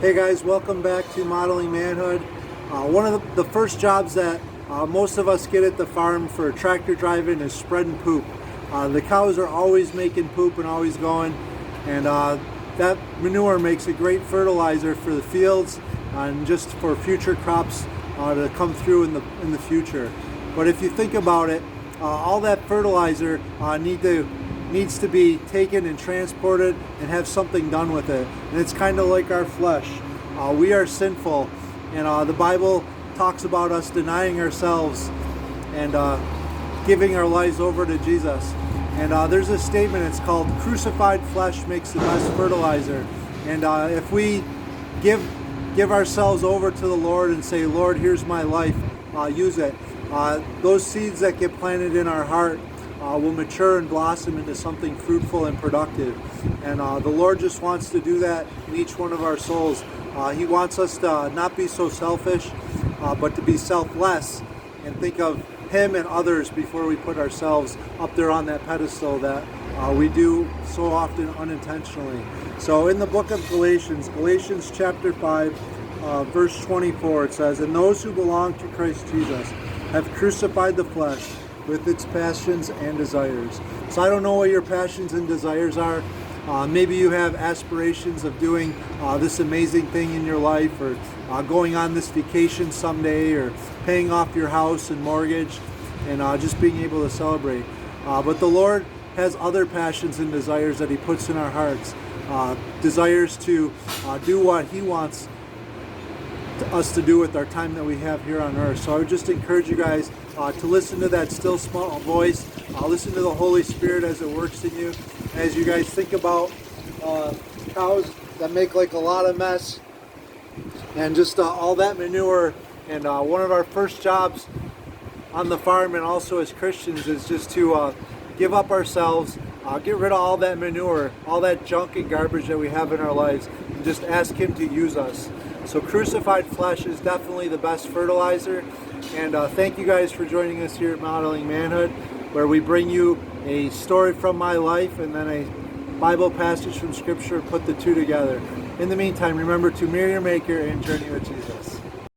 Hey guys, welcome back to Modeling Manhood. One of the first jobs that most of us get at the farm for tractor driving is spreading poop. The cows are always making poop and always going, and that manure makes a great fertilizer for the fields and just for future crops to come through in the future. But if you think about it, all that fertilizer needs to be taken and transported and have something done with it. And it's kind of like our flesh. We are sinful, and the Bible talks about us denying ourselves and giving our lives over to Jesus. And there's a statement, it's called crucified flesh makes the best fertilizer. And if we give ourselves over to the Lord and say, Lord, here's my life, use it. Those seeds that get planted in our heart will mature and blossom into something fruitful and productive. And the Lord just wants to do that in each one of our souls. He wants us to not be so selfish, but to be selfless and think of Him and others before we put ourselves up there on that pedestal that we do so often unintentionally. So in the book of Galatians chapter 5, verse 24, it says, "And those who belong to Christ Jesus have crucified the flesh with its passions and desires." So I don't know what your passions and desires are. Maybe you have aspirations of doing this amazing thing in your life, or going on this vacation someday, or paying off your house and mortgage, and just being able to celebrate. But the Lord has other passions and desires that He puts in our hearts. Desires to do what He wants us to do with our time that we have here on earth. So I would just encourage you guys to listen to that still small voice, listen to the Holy Spirit as it works in you, as you guys think about cows that make like a lot of mess and just all that manure. And one of our first jobs on the farm and also as Christians is just to give up ourselves, get rid of all that manure, all that junk and garbage that we have in our lives, and just ask Him to use us. So crucified flesh is definitely the best fertilizer. And thank you guys for joining us here at Modeling Manhood, where we bring you a story from my life and then a Bible passage from Scripture, put the two together. In the meantime, remember to mirror your Maker and journey with Jesus.